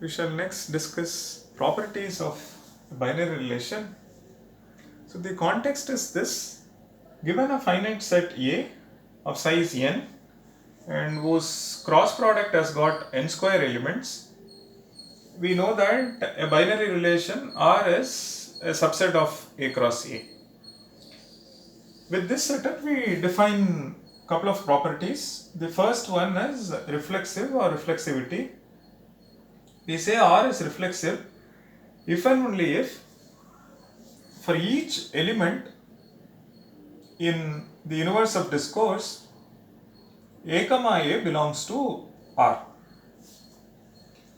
We shall next discuss properties of a binary relation. So the context is this: given a finite set A of size n and whose cross product has got n square elements, we know that a binary relation R is a subset of A cross A. With this setup, we define a couple of properties. The first one is reflexive or reflexivity. We say R is reflexive if and only if for each element in the universe of discourse A comma A belongs to R.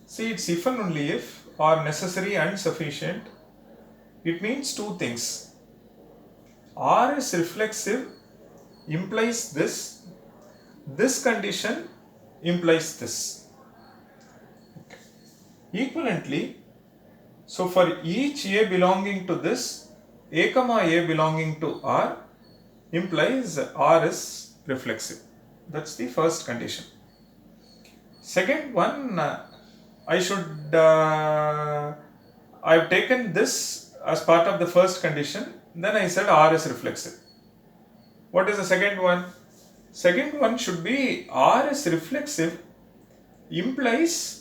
See, it's if and only if or necessary and sufficient. It means two things. R is reflexive implies this condition implies this. Equivalently, so for each A belonging to this, A comma A belonging to R implies R is reflexive. That's the first condition. Second one, I've taken this as part of the first condition, then I said R is reflexive. What is the second one? Second one should be R is reflexive implies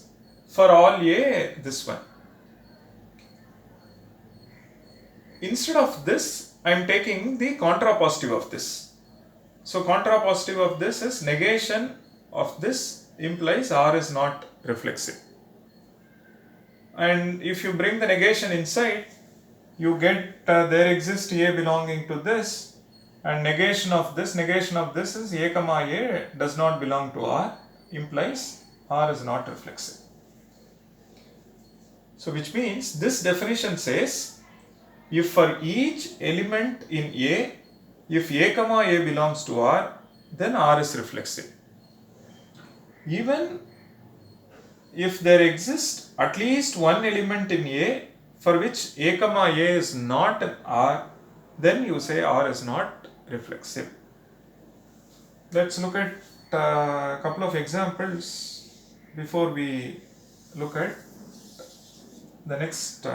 for all A this one. Instead of this, I am taking the contrapositive of this. So contrapositive of this is negation of this implies R is not reflexive. And if you bring the negation inside, you get there exists A belonging to this, and negation of this is A comma A does not belong to R, implies R is not reflexive. So which means this definition says if for each element in A, if A comma A belongs to R, then R is reflexive. Even if there exists at least one element in A for which A comma A is not an R, then you say R is not reflexive. Let's look at a couple of examples before we look at the next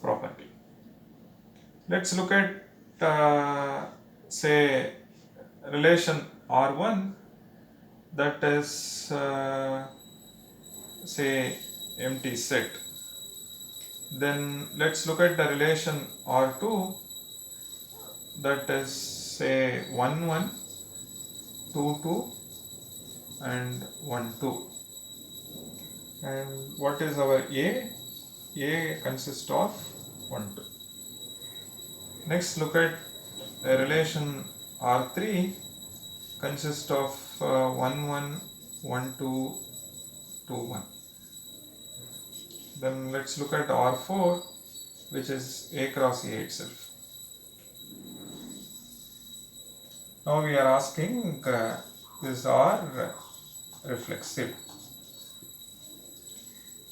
property. Let's look at say relation R1 that is say empty set. Then let's look at the relation R2 that is say 1 1, 2 2 and 1 2. And what is our A? A consists of 1 2. Next, look at a relation R3 consists of 1 1, 1 2, 2 1. Then let's look at R4, which is A cross A itself. Now we are asking is R reflexive?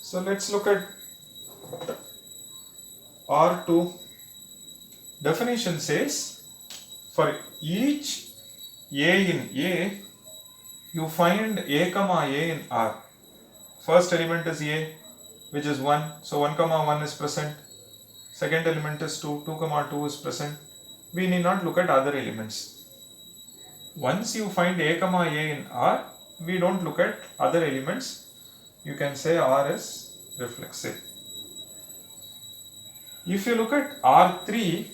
So let's look at R2. Definition says for each A in A, you find A comma A in R. First element is A, which is 1, so 1 comma 1 is present. Second element is 2, 2 comma 2 is present. We need not look at other elements. Once you find A comma A in R, we don't look at other elements. You can say R is reflexive. If you look at R3,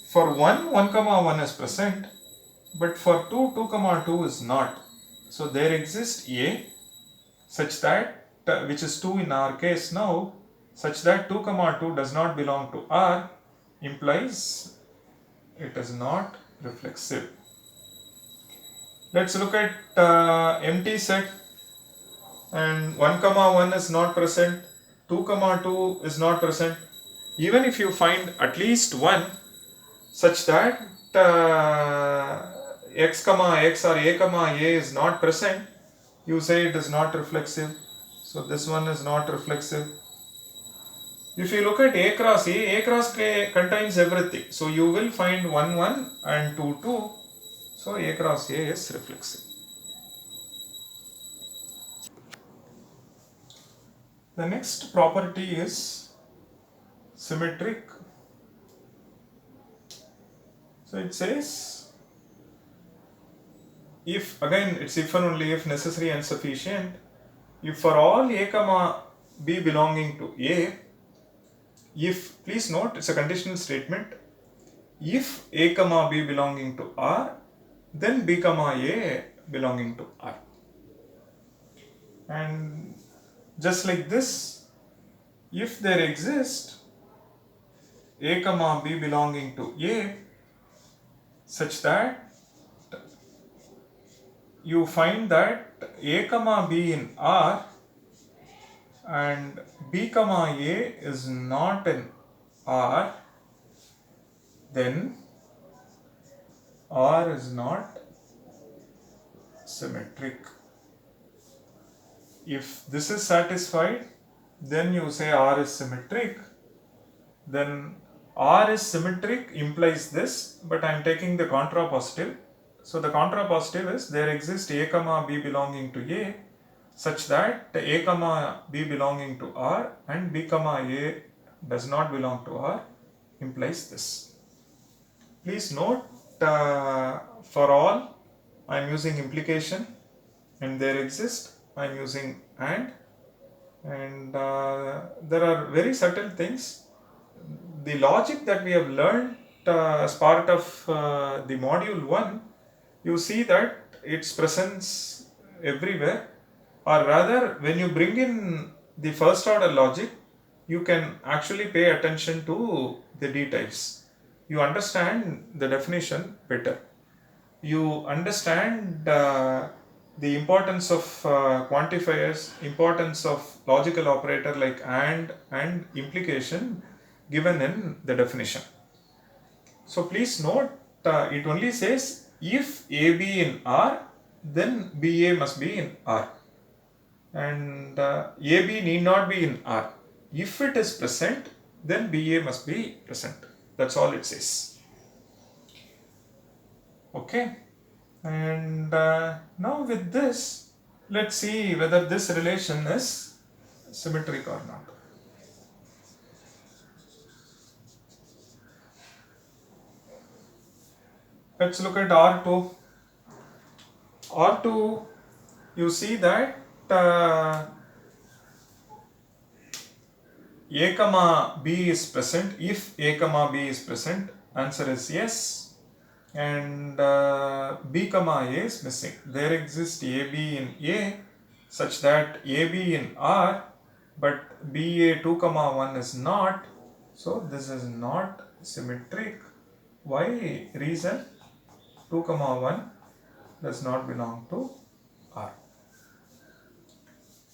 for 1, 1 comma 1 is present, but for 2, 2 comma 2 is not. So there exists A such that, which is 2 in our case now, such that 2 comma 2 does not belong to R, implies it is not reflexive. Let's look at empty set, and 1 comma 1 is not present, 2 comma 2 is not present. Even if you find at least one such that x comma x or A comma A is not present, you say it is not reflexive. So this one is not reflexive. If you look at A cross A contains everything. So you will find 1 1 and 2 2. So A cross A is reflexive. The next property is symmetric. So it says, if, again it's if and only if necessary and sufficient, if for all a comma b belonging to a, if, please note it's a conditional statement, if a comma b belonging to R, then b comma a belonging to R. And just like this, if there exists a comma b belonging to a such that you find that a comma b in R and b comma a is not in R, then R is not symmetric. If this is satisfied, then you say R is symmetric. Then R is symmetric implies this, but I am taking the contrapositive. So the contrapositive is there exists a comma b belonging to a such that a comma b belonging to R and b comma a does not belong to R implies this. Please note, for all I am using implication, and there exist I am using and there are very subtle things. The logic that we have learned as part of the module 1, you see that its presence everywhere, or rather when you bring in the first order logic, you can actually pay attention to the details. You understand the definition better. You understand the importance of quantifiers, importance of logical operator like and implication given in the definition. So please note, it only says if AB in R, then BA must be in R, and AB need not be in R. If it is present, then BA must be present. That's all it says. Okay, and now with this, let's see whether this relation is symmetric or not. Let's look at R2. R2, you see that A comma B is present. If A comma B is present, answer is yes. And B comma A is missing. There exists AB in A such that AB in R, but BA 2 comma 1 is not. So this is not symmetric. Why? Reason? 2 comma 1 does not belong to R.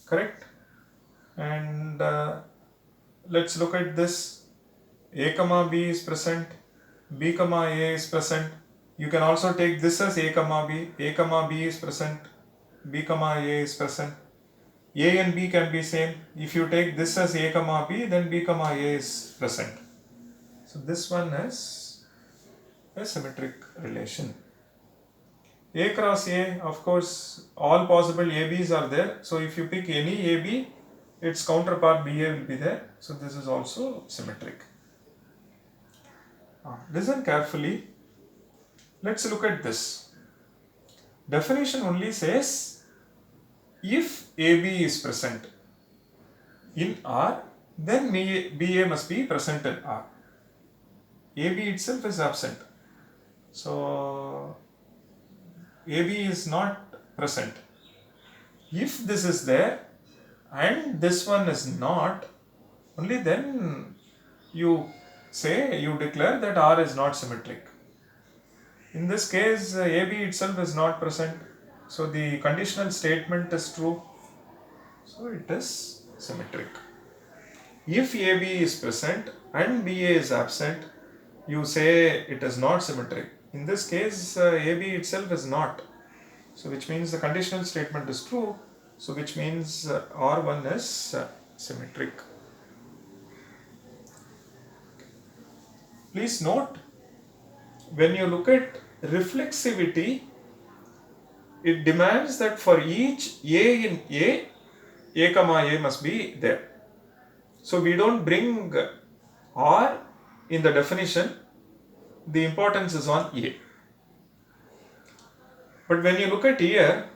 Correct? And let's look at this. A comma B is present, B comma A is present. You can also take this as A comma B is present, B comma A is present. A and B can be same. If you take this as A comma B, then B comma A is present. So this one is a symmetric relation. A cross A, of course, all possible ABs are there. So if you pick any AB, its counterpart BA will be there. So this is also symmetric. Listen carefully. Let's look at this. Definition only says if AB is present in R, then BA must be present in R. AB itself is absent. So AB is not present. If this is there and this one is not, only then you declare that R is not symmetric. In this case, AB itself is not present, so the conditional statement is true, so it is symmetric. If AB is present and BA is absent, you say it is not symmetric. In this case, AB itself is not, so which means the conditional statement is true, so which means R1 is symmetric. Please note, when you look at reflexivity, it demands that for each A in A, A comma A must be there. So we don't bring R in the definition, the importance is on A. But when you look at here,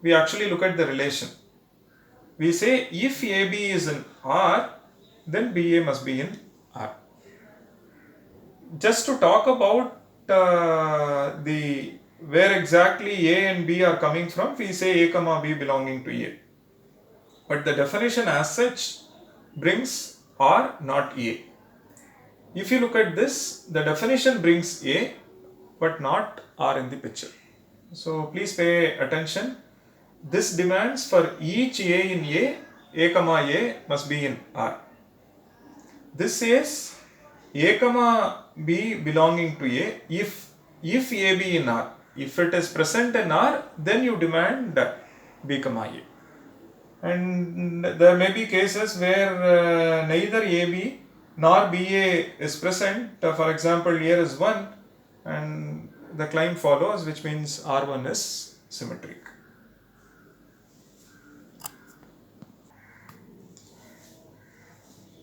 we actually look at the relation. We say if AB is in R, then BA must be in R. Just to talk about the where exactly A and B are coming from, we say A comma B belonging to A. But the definition as such brings R, not A. If you look at this, the definition brings A, but not R in the picture. So please pay attention. This demands for each A in A comma A must be in R. This says A comma B belonging to A if AB in R. If it is present in R, then you demand B comma A. And there may be cases where neither AB nor BA is present. For example, here is 1 and the claim follows, which means R1 is symmetric.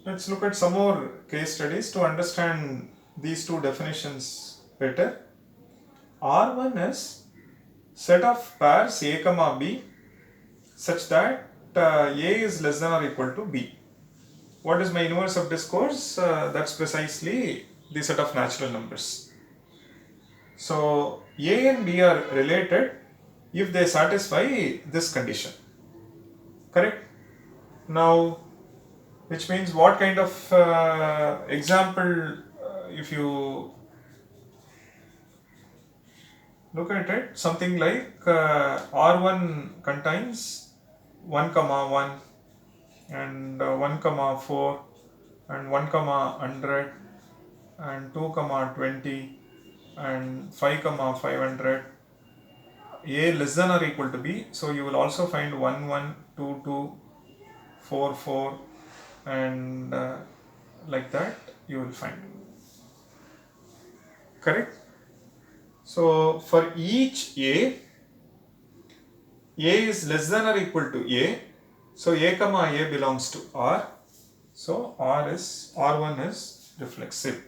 Let's look at some more case studies to understand these two definitions better. R1 is set of pairs A comma B such that A is less than or equal to B. What is my inverse of discourse? That's precisely the set of natural numbers. So A and B are related if they satisfy this condition. Correct? Now, which means what kind of example, if you look at it, something like R1 contains 1 comma 1 and 1 comma 4 and 1 comma 100 and 2 comma 20 and 5 comma 500, A less than or equal to B. So you will also find 1 1, 2 2, 4 4 and like that you will find. Correct? So for each A is less than or equal to A, so A comma A belongs to R, so R1 is reflexive.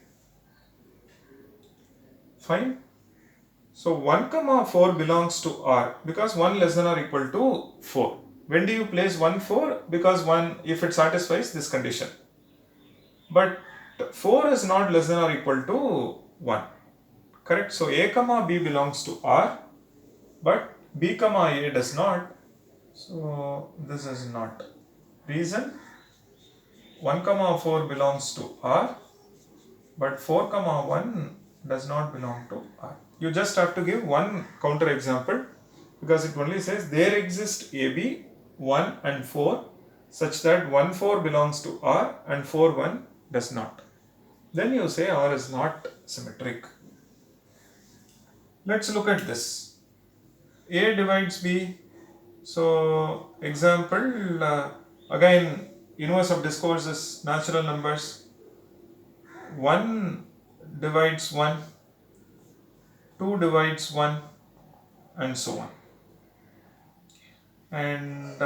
Fine. So 1 comma 4 belongs to R because 1 less than or equal to 4. When do you place 1 4? Because 1, if it satisfies this condition. But 4 is not less than or equal to 1. Correct? So A comma B belongs to R, but B comma A does not. So this is not. Reason: 1 comma 4 belongs to R, but 4 comma 1 does not belong to R. You just have to give one counter example because it only says there exist AB 1 and 4 such that 1 4 belongs to R and 4 1 does not. Then you say R is not symmetric. Let's look at this. A divides B. So example, again inverse of discourse is natural numbers. 1 divides 1, 2 divides 1 and so on. And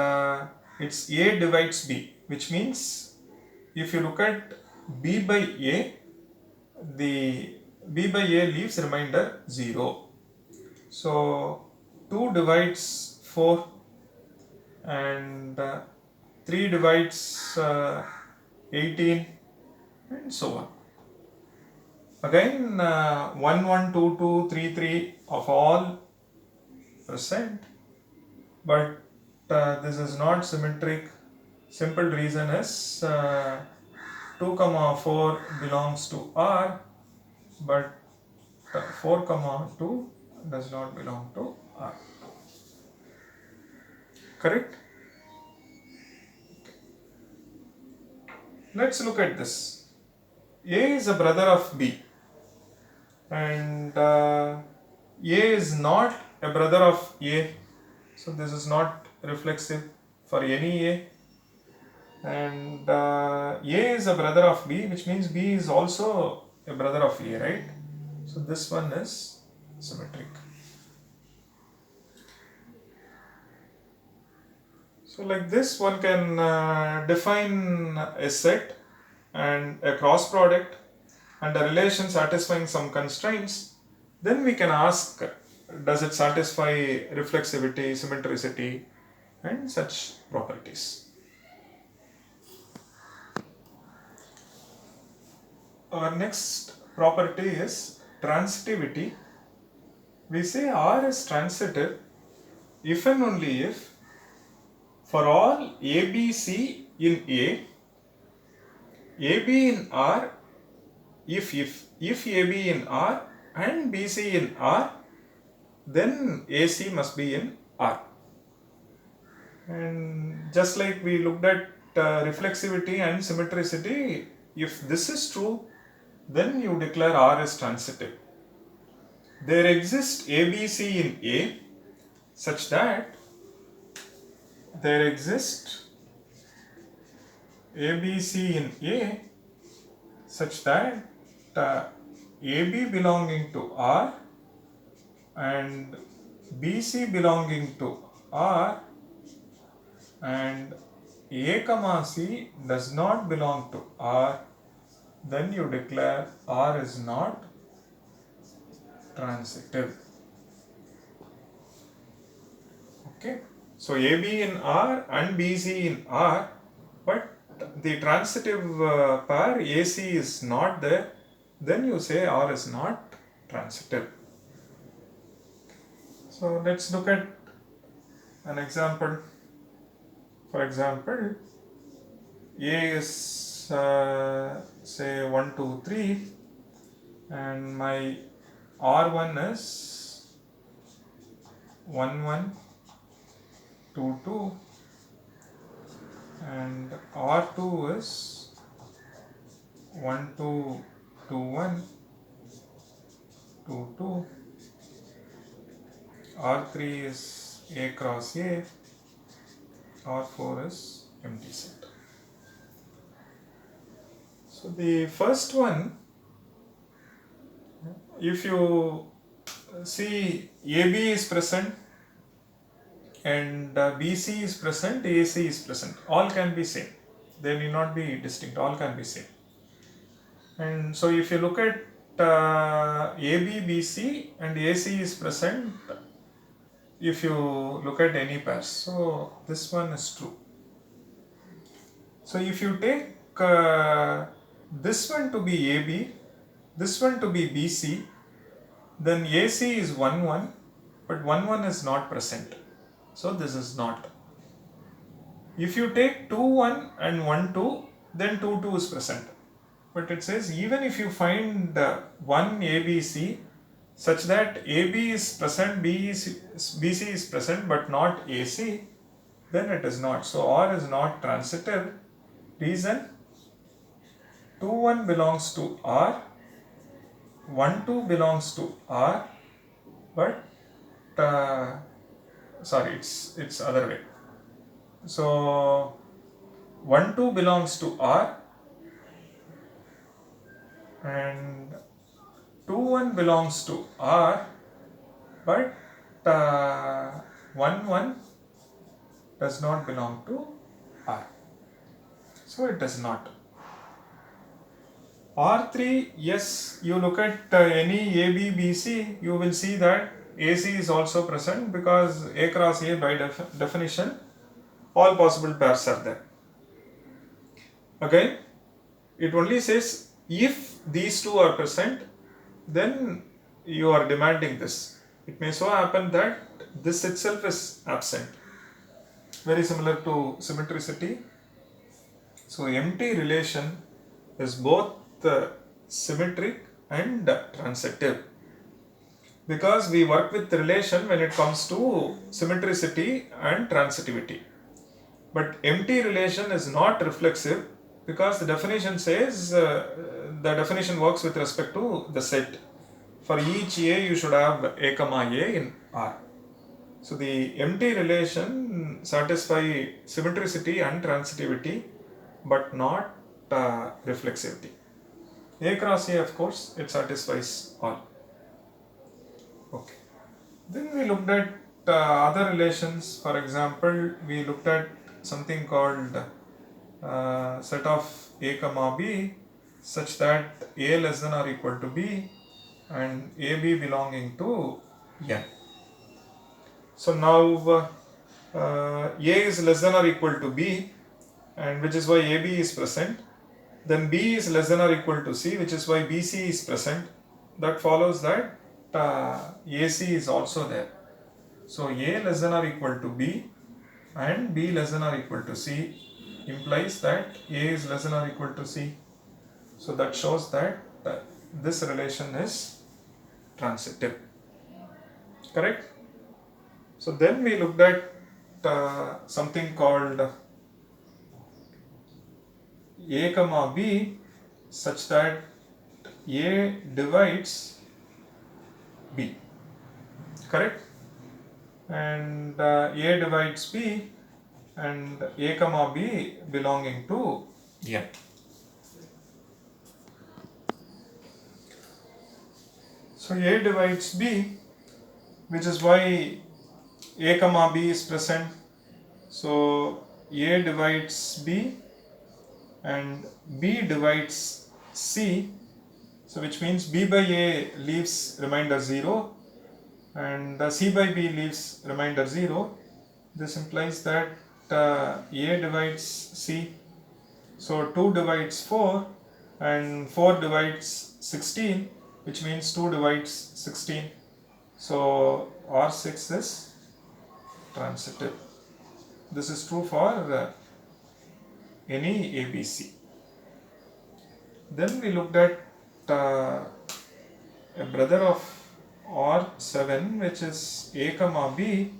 it's A divides B, which means if you look at B by A, the B by A leaves remainder 0. So 2 divides 4 and 3 divides 18 and so on. Again 1 1 2 2 3 3 of all present, but this is not symmetric. Simple reason is 2 comma 4 belongs to R, but 4 comma 2 does not belong to R. Correct? Let's look at this. A is a brother of B and A is not a brother of A, so this is not reflexive for any A. And A is a brother of B, which means B is also a brother of A, right? So this one is symmetric. So like this one can define a set and a cross product and a relation satisfying some constraints. Then we can ask, does it satisfy reflexivity, symmetricity and such properties. Our next property is transitivity. We say R is transitive if and only if for all ABC in A, AB in R, if AB in R and BC in R, then AC must be in R. And just like we looked at reflexivity and symmetricity, if this is true, then you declare R is transitive. There exists ABC in A such that there exists ABC in A such that AB belonging to R and BC belonging to R and A comma C does not belong to R, then you declare R is not transitive. Okay, so AB in R and BC in R, but the transitive pair AC is not there, then you say R is not transitive. So let's look at an example. For example, A is say 1, 2, 3 and my R1 is 1, 1, 2, 2 and R2 is 1, 2, 2, 1, 2, 2. R3 is A cross A, R4 is empty set. So the first one, if you see AB is present and BC is present, AC is present, all can be same. They need not be distinct, all can be same. And so if you look at AB, BC and AC is present, if you look at any pairs, so this one is true. So if you take this one to be AB, this one to be BC, then AC is 1, 1, but 1, 1 is not present. So this is not. If you take 2, 1 and 1, 2, then 2, 2 is present. But it says even if you find one ABC such that AB is present, BC is present but not AC, then it is not. So R is not transitive. Reason: 2, 1 belongs to R, 1, 2 belongs to R, but sorry, it's other way. So 1, 2 belongs to R and 2, 1 belongs to R, but 1, 1 does not belong to R. So it does not. R3, yes, you look at any AB, BC, you will see that AC is also present because A cross A by definition, all possible pairs are there. Again, it only says if these two are present, then you are demanding this. It may so happen that this itself is absent. Very similar to symmetricity. So empty relation is both symmetric and transitive. Because we work with relation when it comes to symmetricity and transitivity. But empty relation is not reflexive because the definition says the definition works with respect to the set. For each A you should have A comma A in R. So the empty relation satisfies symmetricity and transitivity but not reflexivity. A cross A, of course, it satisfies all. Okay. Then we looked at other relations. For example, we looked at something called set of A comma B such that A less than or equal to B and AB belonging to N. So now A is less than or equal to B, and which is why AB is present. Then B is less than or equal to C, which is why BC is present. That follows that AC is also there. So A less than or equal to B and B less than or equal to C implies that A is less than or equal to C. So that shows that this relation is transitive. Correct? So then we looked at something called A comma B such that A divides B. Correct? And A divides B and A comma B belonging to N. So A divides B, which is why A comma B is present. So A divides B and B divides C. So which means B by A leaves remainder 0 and C by B leaves remainder 0. This implies that A divides C. So 2 divides 4 and 4 divides 16, which means 2 divides 16. So R6 is transitive. This is true for any ABC. Then we looked at a brother of R7, which is A comma B,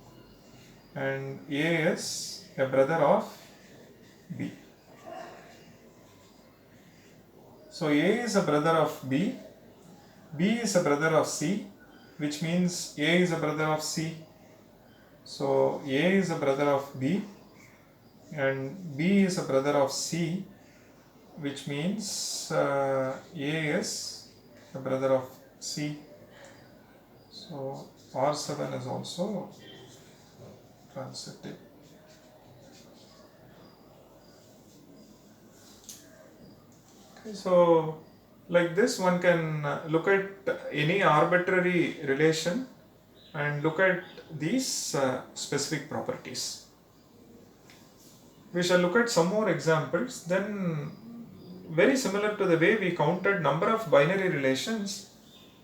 and A is a brother of B. So A is a brother of B, B is a brother of C, which means A is a brother of C. So A is a brother of B and B is a brother of C, which means A is a brother of C. So R7 is also transitive. Okay, so like this one can look at any arbitrary relation and look at these specific properties. We shall look at some more examples. Then very similar to the way we counted number of binary relations,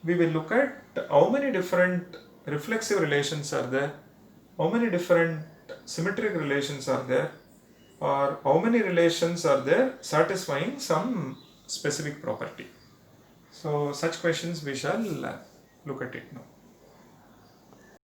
we will look at how many different reflexive relations are there, how many different symmetric relations are there, or how many relations are there satisfying some specific property. So such questions we shall look at it now.